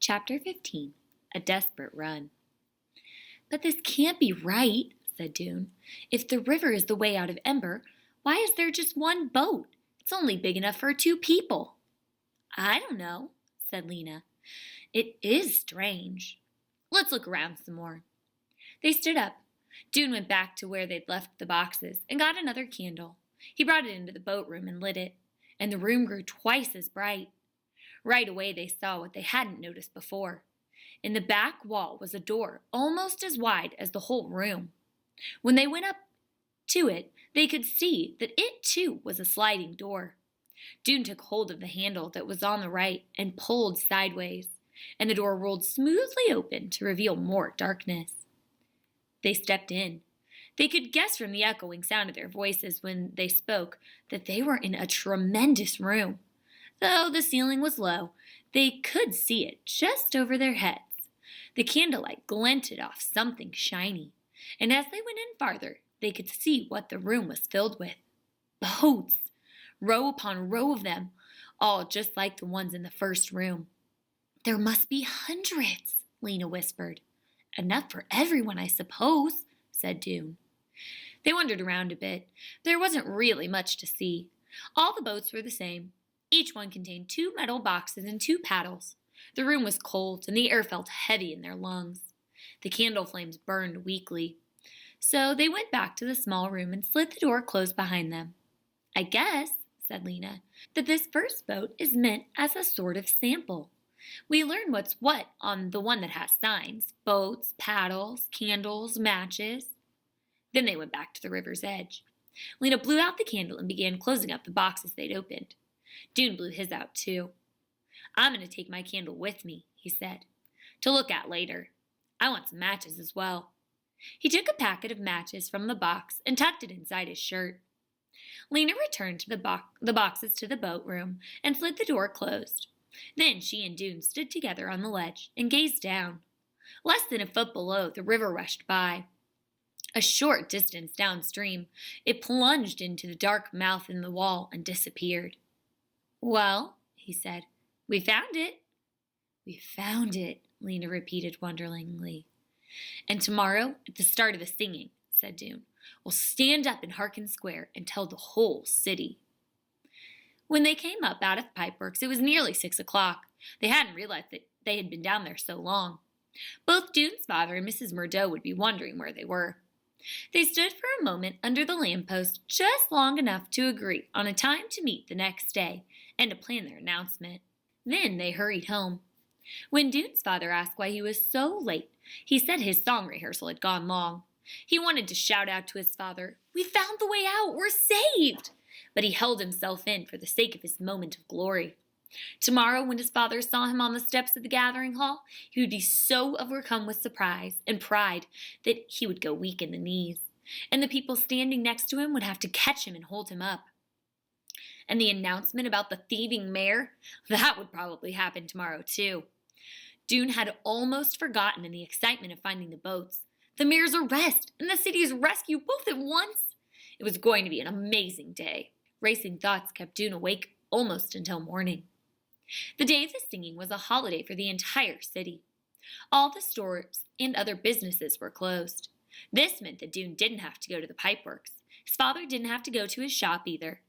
Chapter 15. A Desperate Run. "But this can't be right," said Doone. "If the river is the way out of Ember, why is there just one boat? It's only big enough for two people." "I don't know," said Lena. "It is strange. Let's look around some more." They stood up. Doone went back to where they'd left the boxes and got another candle. He brought it into the boat room and lit it, and the room grew twice as bright. Right away they saw what they hadn't noticed before. In the back wall was a door almost as wide as the whole room. When they went up to it, they could see that it too was a sliding door. Doone took hold of the handle that was on the right and pulled sideways, and the door rolled smoothly open to reveal more darkness. They stepped in. They could guess from the echoing sound of their voices when they spoke that they were in a tremendous room. Though the ceiling was low, they could see it just over their heads. The candlelight glinted off something shiny, and as they went in farther, they could see what the room was filled with. Boats! Row upon row of them, all just like the ones in the first room. "There must be hundreds," Lena whispered. "Enough for everyone, I suppose," said Doone. They wandered around a bit. There wasn't really much to see. All the boats were the same. Each one contained 2 metal boxes and 2 paddles. The room was cold, and the air felt heavy in their lungs. The candle flames burned weakly. So they went back to the small room and slid the door closed behind them. "I guess," said Lena, "that this first boat is meant as a sort of sample. We learn what's what on the one that has signs: boats, paddles, candles, matches." Then they went back to the river's edge. Lena blew out the candle and began closing up the boxes they'd opened. Doone blew his out too. "I'm going to take my candle with me," he said, "to look at later. I want some matches as well." He took a packet of matches from the box and tucked it inside his shirt. Lena returned to the boxes to the boat room and slid the door closed. Then she and Doone stood together on the ledge and gazed down. Less than a foot below, the river rushed by. A short distance downstream, it plunged into the dark mouth in the wall and disappeared. "Well," he said, "we found it." "We found it," Lena repeated wonderingly. "And tomorrow, at the start of the singing," said Doone, "we'll stand up in Harkin Square and tell the whole city." When they came up out of Pipeworks, it was nearly 6 o'clock. They hadn't realized that they had been down there so long. Both Doone's father and Mrs. Murdo would be wondering where they were. They stood for a moment under the lamppost, just long enough to agree on a time to meet the next day and to plan their announcement. Then they hurried home. When Doone's father asked why he was so late, he said his song rehearsal had gone long. He wanted to shout out to his father, "We found the way out! We're saved!" But he held himself in for the sake of his moment of glory. Tomorrow, when his father saw him on the steps of the gathering hall, he would be so overcome with surprise and pride that he would go weak in the knees, and the people standing next to him would have to catch him and hold him up. And the announcement about the thieving mayor, that would probably happen tomorrow too. Doone had almost forgotten in the excitement of finding the boats. The mayor's arrest and the city's rescue both at once. It was going to be an amazing day. Racing thoughts kept Doone awake almost until morning. The day of the singing was a holiday for the entire city. All the stores and other businesses were closed. This meant that Doone didn't have to go to the Pipeworks. His father didn't have to go to his shop either.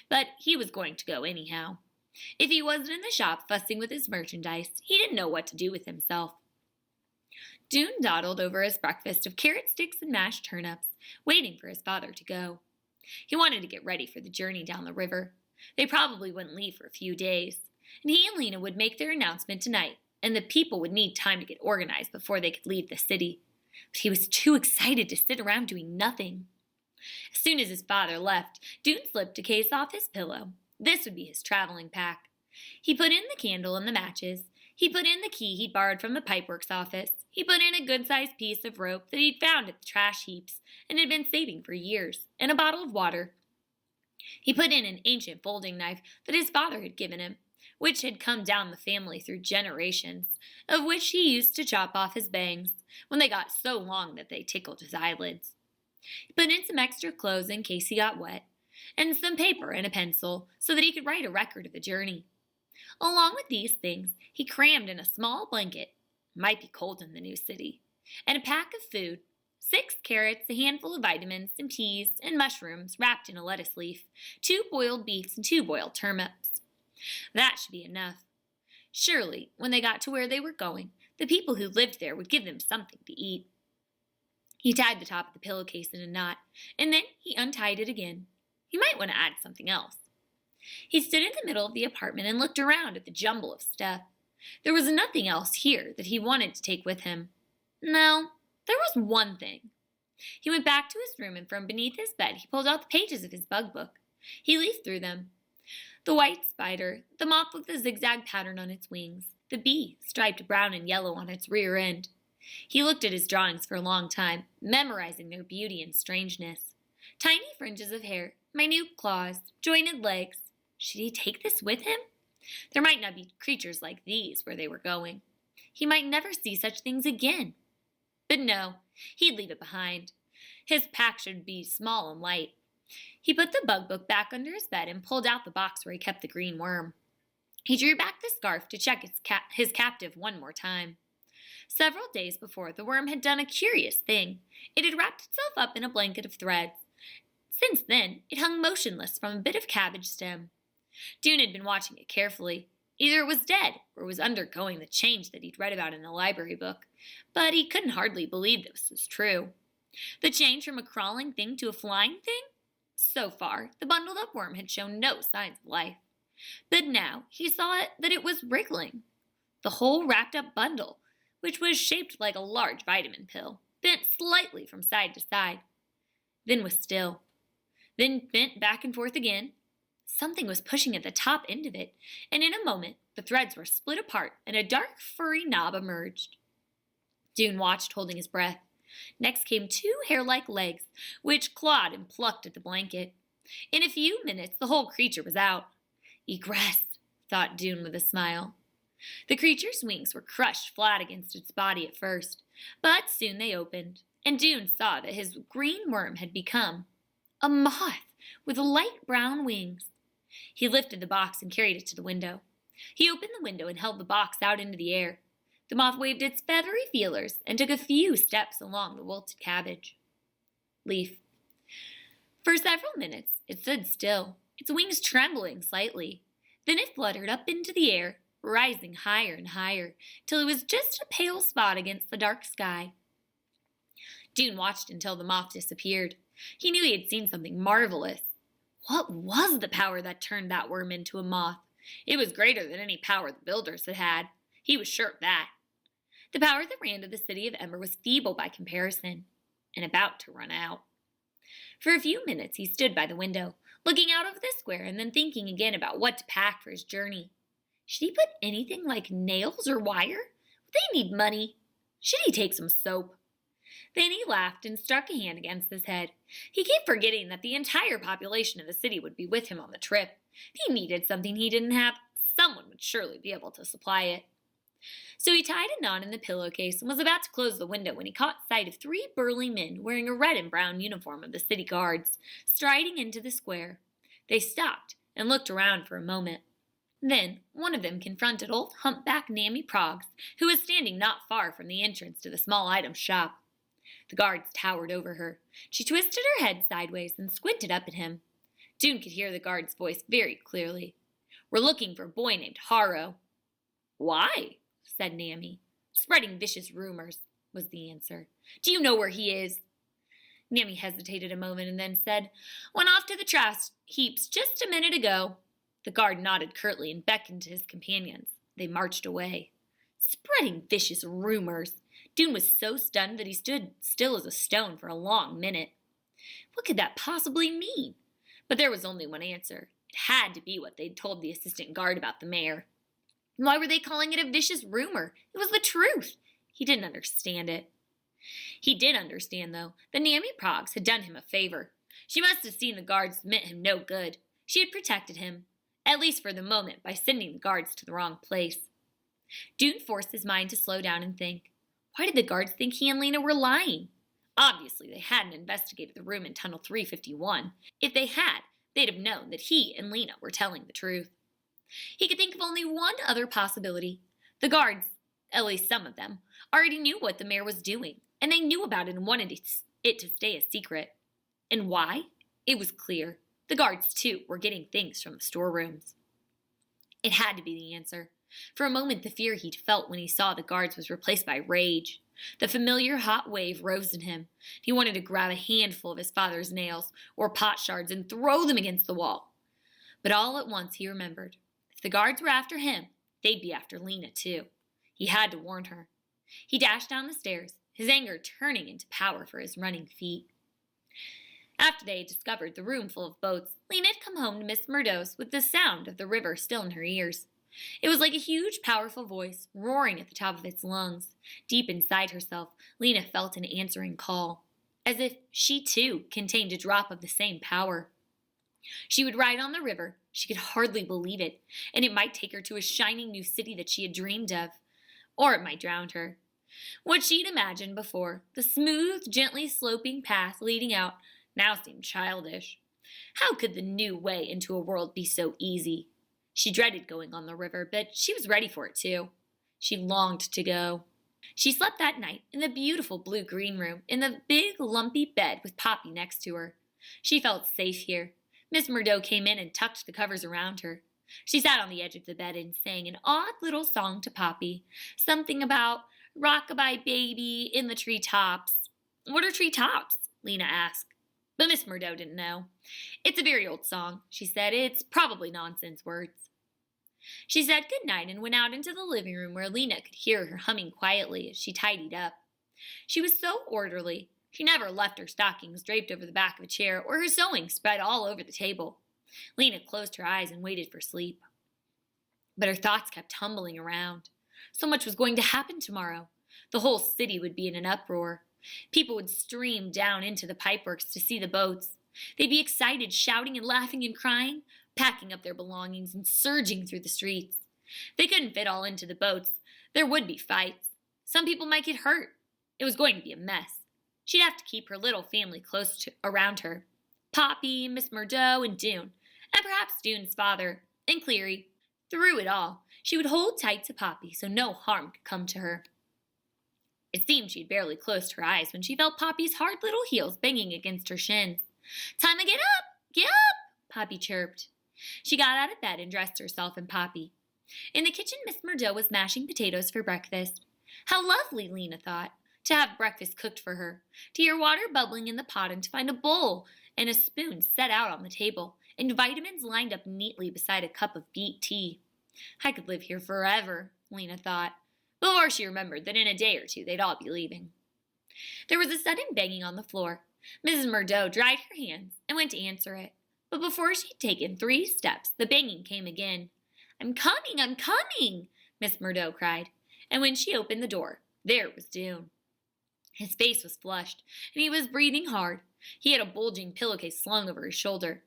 But he was going to go anyhow. If he wasn't in the shop fussing with his merchandise, he didn't know what to do with himself. Doone dawdled over his breakfast of carrot sticks and mashed turnips, waiting for his father to go. He wanted to get ready for the journey down the river. They probably wouldn't leave for a few days, and he and Lena would make their announcement tonight, and the people would need time to get organized before they could leave the city. But he was too excited to sit around doing nothing. As soon as his father left, Doone slipped a case off his pillow. This would be his traveling pack. He put in the candle and the matches. He put in the key he'd borrowed from the Pipeworks office. He put in a good-sized piece of rope that he'd found at the trash heaps and had been saving for years, and a bottle of water. He put in an ancient folding knife that his father had given him, which had come down the family through generations, of which he used to chop off his bangs when they got so long that they tickled his eyelids. He put in some extra clothes in case he got wet, and some paper and a pencil so that he could write a record of the journey. Along with these things, he crammed in a small blanket, might be cold in the new city, and a pack of food, 6 carrots, a handful of vitamins, some peas, and mushrooms wrapped in a lettuce leaf, 2 boiled beefs, and 2 boiled turnips. That should be enough. Surely, when they got to where they were going, the people who lived there would give them something to eat. He tied the top of the pillowcase in a knot, and then he untied it again. He might want to add something else. He stood in the middle of the apartment and looked around at the jumble of stuff. There was nothing else here that he wanted to take with him. No, there was one thing. He went back to his room, and from beneath his bed he pulled out the pages of his bug book. He leafed through them. The white spider, the moth with the zigzag pattern on its wings, the bee, striped brown and yellow on its rear end. He looked at his drawings for a long time, memorizing their beauty and strangeness. Tiny fringes of hair, minute claws, jointed legs. Should he take this with him? There might not be creatures like these where they were going. He might never see such things again. But no, he'd leave it behind. His pack should be small and light. He put the bug book back under his bed and pulled out the box where he kept the green worm. He drew back the scarf to check his captive one more time. Several days before, the worm had done a curious thing. It had wrapped itself up in a blanket of threads. Since then, it hung motionless from a bit of cabbage stem. Dune had been watching it carefully. Either it was dead or was undergoing the change that he'd read about in a library book, but he couldn't hardly believe this was true. The change from a crawling thing to a flying thing? So far, the bundled up worm had shown no signs of life. But now he saw that it was wriggling. The whole wrapped up bundle, which was shaped like a large vitamin pill, bent slightly from side to side, then was still, then bent back and forth again. Something was pushing at the top end of it, and in a moment the threads were split apart and a dark furry knob emerged. Dune watched, holding his breath. Next came 2 hair-like legs, which clawed and plucked at the blanket. In a few minutes the whole creature was out. Egress, thought Dune with a smile. The creature's wings were crushed flat against its body at first, but soon they opened, and Dune saw that his green worm had become a moth with light brown wings. He lifted the box and carried it to the window. He opened the window and held the box out into the air. The moth waved its feathery feelers and took a few steps along the wilted cabbage leaf. For several minutes it stood still, its wings trembling slightly. Then it fluttered up into the air, rising higher and higher, till it was just a pale spot against the dark sky. Dune watched until the moth disappeared. He knew he had seen something marvelous. What was the power that turned that worm into a moth? It was greater than any power the builders had had. He was sure of that. The power that ran to the city of Ember was feeble by comparison, and about to run out. For a few minutes he stood by the window, looking out over the square and then thinking again about what to pack for his journey. Should he put anything like nails or wire? They need money. Should he take some soap? Then he laughed and struck a hand against his head. He kept forgetting that the entire population of the city would be with him on the trip. If he needed something he didn't have, someone would surely be able to supply it. So he tied a knot in the pillowcase and was about to close the window when he caught sight of 3 burly men wearing a red and brown uniform of the city guards, striding into the square. They stopped and looked around for a moment. Then one of them confronted old humpback Nammy Proggs, who was standing not far from the entrance to the small item shop. The guards towered over her. She twisted her head sideways and squinted up at him. Dune could hear the guard's voice very clearly. "We're looking for a boy named Harrow." "Why?" said Nammy. "Spreading vicious rumors," was the answer. "Do you know where he is?" Nammy hesitated a moment and then said, "Went off to the trash heaps just a minute ago." The guard nodded curtly and beckoned to his companions. They marched away. Spreading vicious rumors. Dune was so stunned that he stood still as a stone for a long minute. What could that possibly mean? But there was only one answer. It had to be what they'd told the assistant guard about the mayor. Why were they calling it a vicious rumor? It was the truth. He didn't understand it. He did understand, though, that Nammy Proggs had done him a favor. She must have seen the guards meant him no good. She had protected him, at least for the moment, by sending the guards to the wrong place. Dune forced his mind to slow down and think. Why did the guards think he and Lena were lying? Obviously, they hadn't investigated the room in Tunnel 351. If they had, they'd have known that he and Lena were telling the truth. He could think of only one other possibility. The guards, at least some of them, already knew what the mayor was doing, and they knew about it and wanted it to stay a secret. And why? It was clear. The guards, too, were getting things from the storerooms. It had to be the answer. For a moment, the fear he'd felt when he saw the guards was replaced by rage. The familiar hot wave rose in him. He wanted to grab a handful of his father's nails or pot shards and throw them against the wall. But all at once he remembered. If the guards were after him, they'd be after Lena, too. He had to warn her. He dashed down the stairs, his anger turning into power for his running feet. After they had discovered the room full of boats, Lena had come home to Miss Murdo's with the sound of the river still in her ears. It was like a huge, powerful voice roaring at the top of its lungs. Deep inside herself, Lena felt an answering call, as if she, too, contained a drop of the same power. She would ride on the river. She could hardly believe it, and it might take her to a shining new city that she had dreamed of. Or it might drown her. What she'd imagined before, the smooth, gently sloping path leading out, now seemed childish. How could the new way into a world be so easy? She dreaded going on the river, but she was ready for it too. She longed to go. She slept that night in the beautiful blue-green room, in the big, lumpy bed with Poppy next to her. She felt safe here. Miss Murdo came in and tucked the covers around her. She sat on the edge of the bed and sang an odd little song to Poppy, something about rock-a-bye baby in the treetops. What are treetops? Lena asked. But Miss Murdo didn't know. It's a very old song, she said. It's probably nonsense words. She said good night and went out into the living room where Lena could hear her humming quietly as she tidied up. She was so orderly. She never left her stockings draped over the back of a chair or her sewing spread all over the table. Lena closed her eyes and waited for sleep. But her thoughts kept tumbling around. So much was going to happen tomorrow. The whole city would be in an uproar. People would stream down into the pipeworks to see the boats. They'd be excited, shouting and laughing and crying, packing up their belongings and surging through the streets. They couldn't fit all into the boats. There would be fights. Some people might get hurt. It was going to be a mess. She'd have to keep her little family around her. Poppy, Miss Murdo, and Doone, and perhaps Doone's father, and Cleary. Through it all, she would hold tight to Poppy so no harm could come to her. It seemed she'd barely closed her eyes when she felt Poppy's hard little heels banging against her shins. "Time to get up! Get up!" Poppy chirped. She got out of bed and dressed herself and Poppy. In the kitchen, Miss Murdo was mashing potatoes for breakfast. How lovely, Lena thought, to have breakfast cooked for her, to hear water bubbling in the pot and to find a bowl and a spoon set out on the table, and vitamins lined up neatly beside a cup of beet tea. I could live here forever, Lena thought, before she remembered that in a day or two they'd all be leaving. There was a sudden banging on the floor. Mrs. Murdo dried her hands and went to answer it. But before she'd taken 3 steps, the banging came again. I'm coming, Miss Murdo cried. And when she opened the door, there was Doone. His face was flushed, and he was breathing hard. He had a bulging pillowcase slung over his shoulder.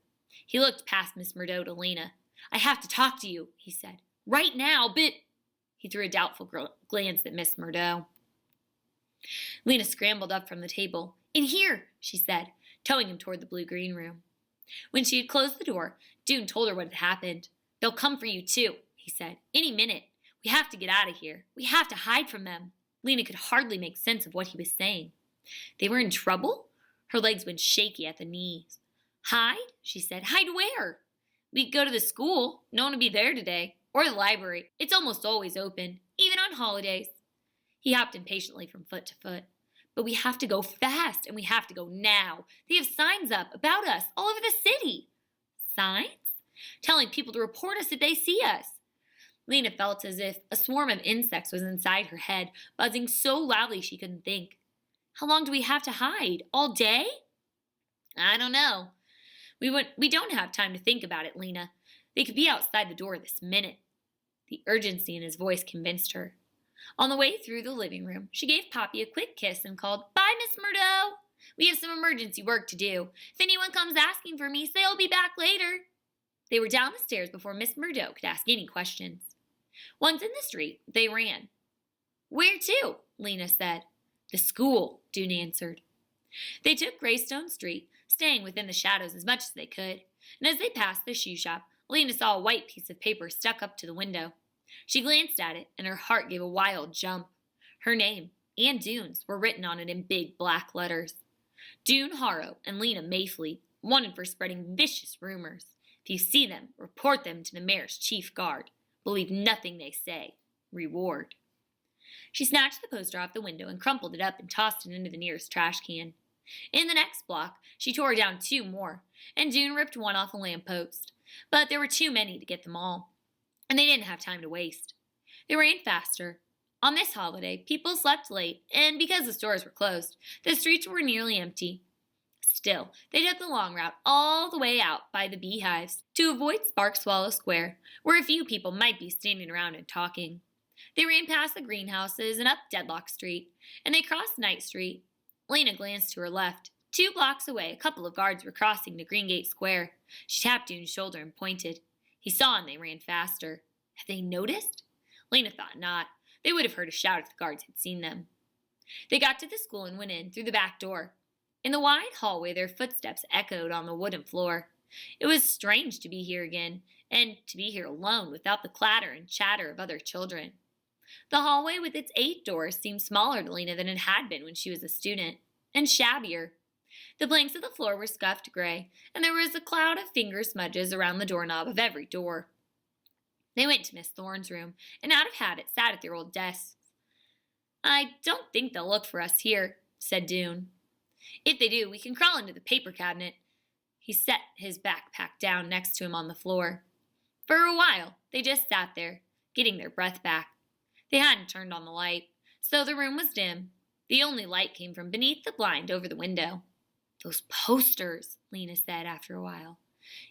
He looked past Miss Murdo to Lena. I have to talk to you, he said. Right now, but... He threw a doubtful glance at Miss Murdo. Lena scrambled up from the table. In here, she said, towing him toward the blue-green room. When she had closed the door, Doone told her what had happened. They'll come for you, too, he said. Any minute. We have to get out of here. We have to hide from them. Lena could hardly make sense of what he was saying. They were in trouble? Her legs went shaky at the knees. Hide? She said. Hide where? We could go to the school. No one will be there today. Or the library. It's almost always open, even on holidays. He hopped impatiently from foot to foot. But we have to go fast, and we have to go now. They have signs up about us all over the city. Signs? Telling people to report us if they see us. Lena felt as if a swarm of insects was inside her head, buzzing so loudly she couldn't think. How long do we have to hide? All day? I don't know. We don't have time to think about it, Lena. They could be outside the door this minute. The urgency in his voice convinced her. On the way through the living room, she gave Poppy a quick kiss and called, Bye, Miss Murdo. We have some emergency work to do. If anyone comes asking for me, say I'll be back later. They were down the stairs before Miss Murdo could ask any questions. Once in the street, they ran. Where to? Lena said. The school, Doone answered. They took Greystone Street, staying within the shadows as much as they could, and as they passed the shoe shop, Lena saw a white piece of paper stuck up to the window. She glanced at it, and her heart gave a wild jump. Her name, and Dune's, were written on it in big black letters. Dune Harrow and Lena Mayfleet, wanted for spreading vicious rumors. If you see them, report them to the mayor's chief guard. Believe nothing they say. Reward. She snatched the poster off the window and crumpled it up and tossed it into the nearest trash can. In the next block, she tore down 2 more, and Dune ripped one off a lamppost. But there were too many to get them all, and they didn't have time to waste. They ran faster. On this holiday, people slept late, and because the stores were closed, the streets were nearly empty. Still, they took the long route all the way out by the beehives to avoid Spark Swallow Square, where a few people might be standing around and talking. They ran past the greenhouses and up Deadlock Street, and they crossed Night Street. Lena glanced to her left. 2 blocks away, a couple of guards were crossing the Greengate Square. She tapped Dune's shoulder and pointed. He saw and they ran faster. Had they noticed? Lena thought not. They would have heard a shout if the guards had seen them. They got to the school and went in through the back door. In the wide hallway, their footsteps echoed on the wooden floor. It was strange to be here again, and to be here alone without the clatter and chatter of other children. The hallway with its 8 doors seemed smaller to Lena than it had been when she was a student, and shabbier. The planks of the floor were scuffed gray, and there was a cloud of finger smudges around the doorknob of every door. They went to Miss Thorne's room, and out of habit sat at their old desks. "I don't think they'll look for us here," said Dune. "If they do, we can crawl into the paper cabinet." He set his backpack down next to him on the floor. For a while, they just sat there, getting their breath back. They hadn't turned on the light, so the room was dim. The only light came from beneath the blind over the window. "Those posters," Lena said after a while.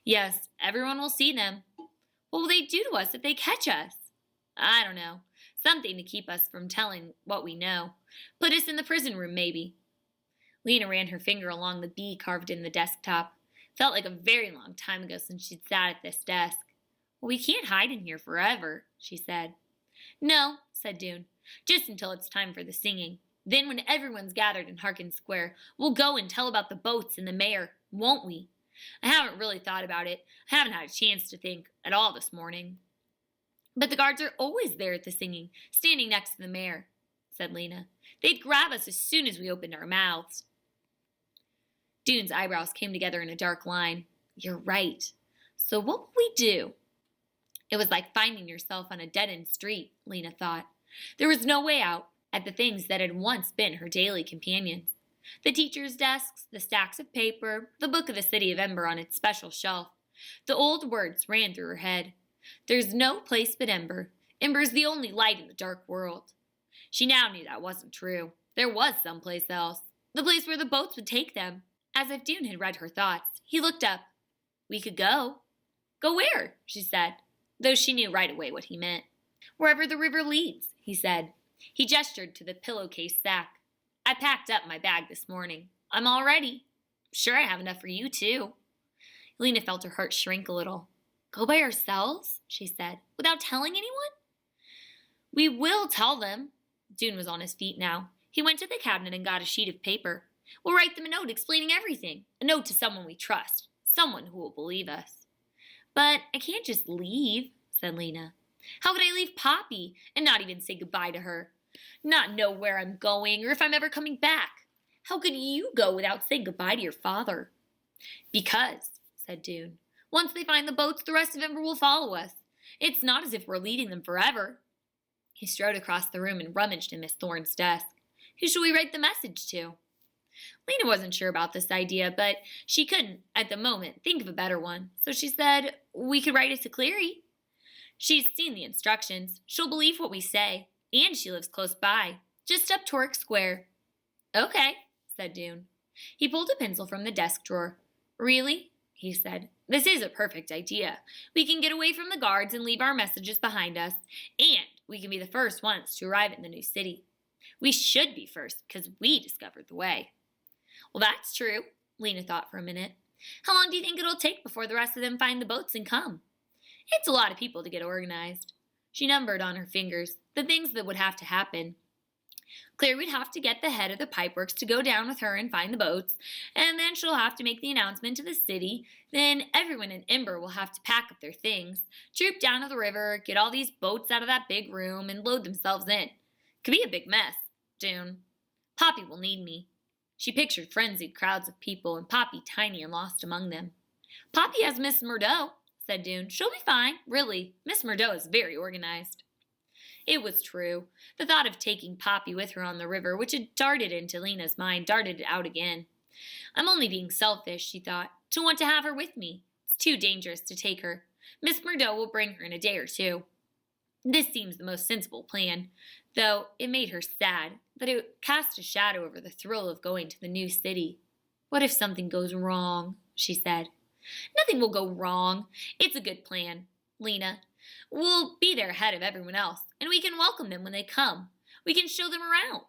"Yes, everyone will see them." "What will they do to us if they catch us?" "I don't know. Something to keep us from telling what we know. Put us in the prison room, maybe." Lena ran her finger along the B carved in the desktop. Felt like a very long time ago since she'd sat at this desk. "Well, we can't hide in here forever," she said. "No," said Dune. "Just until it's time for the singing. Then when everyone's gathered in Harkin Square, we'll go and tell about the boats and the mayor, won't we? I haven't really thought about it. I haven't had a chance to think at all this morning." "But the guards are always there at the singing, standing next to the mayor," said Lena. "They'd grab us as soon as we opened our mouths." Dune's eyebrows came together in a dark line. "You're right. So what will we do?" It was like finding yourself on a dead-end street, Lena thought. There was no way out at the things that had once been her daily companions. The teachers' desks, the stacks of paper, the book of the City of Ember on its special shelf. The old words ran through her head. "There's no place but Ember. Ember's the only light in the dark world." She now knew that wasn't true. There was someplace else. The place where the boats would take them. As if Dune had read her thoughts, he looked up. "We could go." "Go where?" she said, though she knew right away what he meant. "Wherever the river leads," he said. He gestured to the pillowcase sack. "I packed up my bag this morning. I'm all ready. Sure I have enough for you, too." Lena felt her heart shrink a little. "Go by ourselves?" she said. "Without telling anyone?" "We will tell them." Dune was on his feet now. He went to the cabinet and got a sheet of paper. "We'll write them a note explaining everything. A note to someone we trust. Someone who will believe us." "But I can't just leave," said Lena. "How could I leave Poppy and not even say goodbye to her? Not know where I'm going or if I'm ever coming back? How could you go without saying goodbye to your father?" "Because," said Dune, "once they find the boats, the rest of Ember will follow us. It's not as if we're leading them forever." He strode across the room and rummaged in Miss Thorne's desk. "Who shall we write the message to?" Lena wasn't sure about this idea, but she couldn't, at the moment, think of a better one. So she said, "We could write it to Cleary. She's seen the instructions. She'll believe what we say. And she lives close by, just up Torque Square." "Okay," said Dune. He pulled a pencil from the desk drawer. "Really?" he said. "This is a perfect idea. We can get away from the guards and leave our messages behind us, and we can be the first ones to arrive in the new city. We should be first, because we discovered the way." "Well, that's true," Lena thought for a minute. "How long do you think it'll take before the rest of them find the boats and come?" "It's a lot of people to get organized." She numbered on her fingers the things that would have to happen. Claire would have to get the head of the pipeworks to go down with her and find the boats, and then she'll have to make the announcement to the city. Then everyone in Ember will have to pack up their things, troop down to the river, get all these boats out of that big room, and load themselves in. Could be a big mess, June. Poppy will need me. She pictured frenzied crowds of people and Poppy tiny and lost among them. Poppy has Miss Murdo, said Dune. She'll be fine, really. Miss Murdo is very organized. It was true. The thought of taking Poppy with her on the river, which had darted into Lena's mind, darted out again. I'm only being selfish, she thought, to want to have her with me. It's too dangerous to take her. Miss Murdo will bring her in a day or two. This seems the most sensible plan, though it made her sad that it cast a shadow over the thrill of going to the new city. What if something goes wrong? She said. Nothing will go wrong. It's a good plan, Lena. We'll be there ahead of everyone else, and we can welcome them when they come. We can show them around.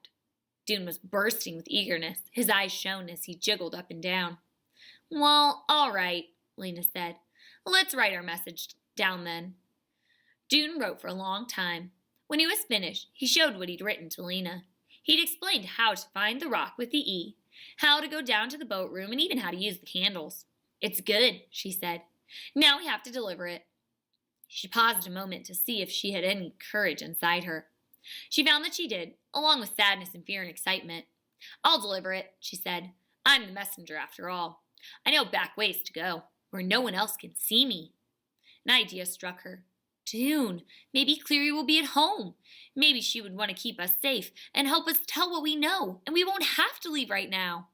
Dune was bursting with eagerness. His eyes shone as he jiggled up and down. Well, all right, Lena said. Let's write our message down then. Dune wrote for a long time. When he was finished, he showed what he'd written to Lena. He'd explained how to find the rock with the E, how to go down to the boat room, and even how to use the candles. It's good, she said. Now we have to deliver it. She paused a moment to see if she had any courage inside her. She found that she did, along with sadness and fear and excitement. I'll deliver it, she said. I'm the messenger after all. I know back ways to go, where no one else can see me. An idea struck her. Dune, maybe Cleary will be at home. Maybe she would want to keep us safe and help us tell what we know, and we won't have to leave right now.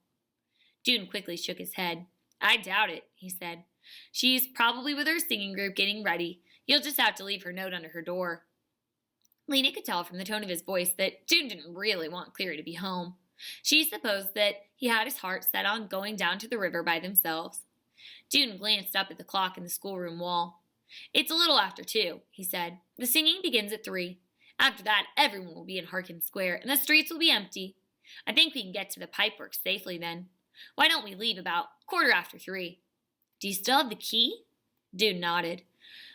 Dune quickly shook his head. I doubt it, he said. She's probably with her singing group getting ready. You'll just have to leave her note under her door. Lena could tell from the tone of his voice that Dune didn't really want Cleary to be home. She supposed that he had his heart set on going down to the river by themselves. Dune glanced up at the clock in the schoolroom wall. It's a little after 2, he said. The singing begins at 3. After that, everyone will be in Harkin Square, and the streets will be empty. I think we can get to the pipeworks safely then. Why don't we leave about 3:15? Do you still have the key? Dune nodded.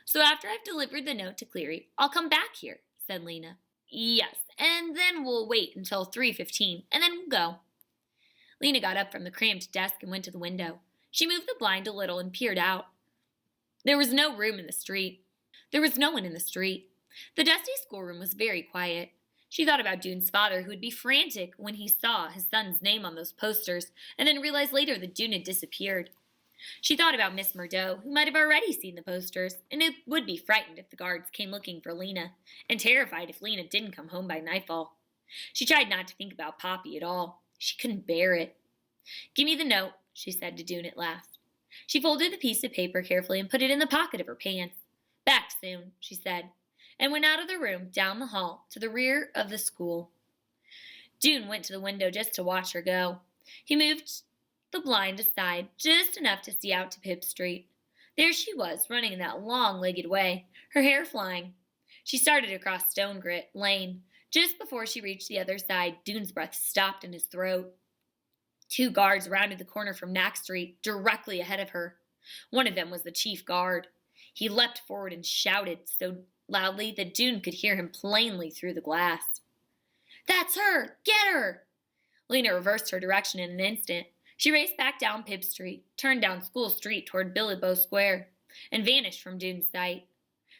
So after I've delivered the note to Cleary, I'll come back here, said Lena. Yes, and then we'll wait until 3:15, and then we'll go. Lena got up from the cramped desk and went to the window. She moved the blind a little and peered out. There was no room in the street. There was no one in the street. The dusty schoolroom was very quiet. She thought about Dune's father, who would be frantic when he saw his son's name on those posters, and then realized later that Dune had disappeared. She thought about Miss Murdo, who might have already seen the posters, and who would be frightened if the guards came looking for Lena, and terrified if Lena didn't come home by nightfall. She tried not to think about Poppy at all. She couldn't bear it. Give me the note, she said to Dune at last. She folded the piece of paper carefully and put it in the pocket of her pants. Back soon, she said, and went out of the room, down the hall, to the rear of the school. Dune went to the window just to watch her go. He moved the blind aside just enough to see out to Pibb Street. There she was, running in that long-legged way, her hair flying. She started across Stonegrit Lane. Just before she reached the other side, Dune's breath stopped in his throat. 2 guards rounded the corner from Knack Street, directly ahead of her. One of them was the chief guard. He leapt forward and shouted so loudly that Dune could hear him plainly through the glass. That's her! Get her! Lena reversed her direction in an instant. She raced back down Pibb Street, turned down School Street toward Billibow Square, and vanished from Dune's sight.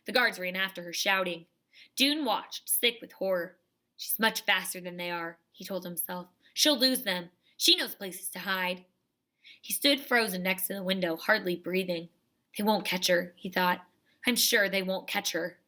The guards ran after her, shouting. Dune watched, sick with horror. She's much faster than they are, he told himself. She'll lose them. She knows places to hide. He stood frozen next to the window, hardly breathing. They won't catch her, he thought. I'm sure they won't catch her.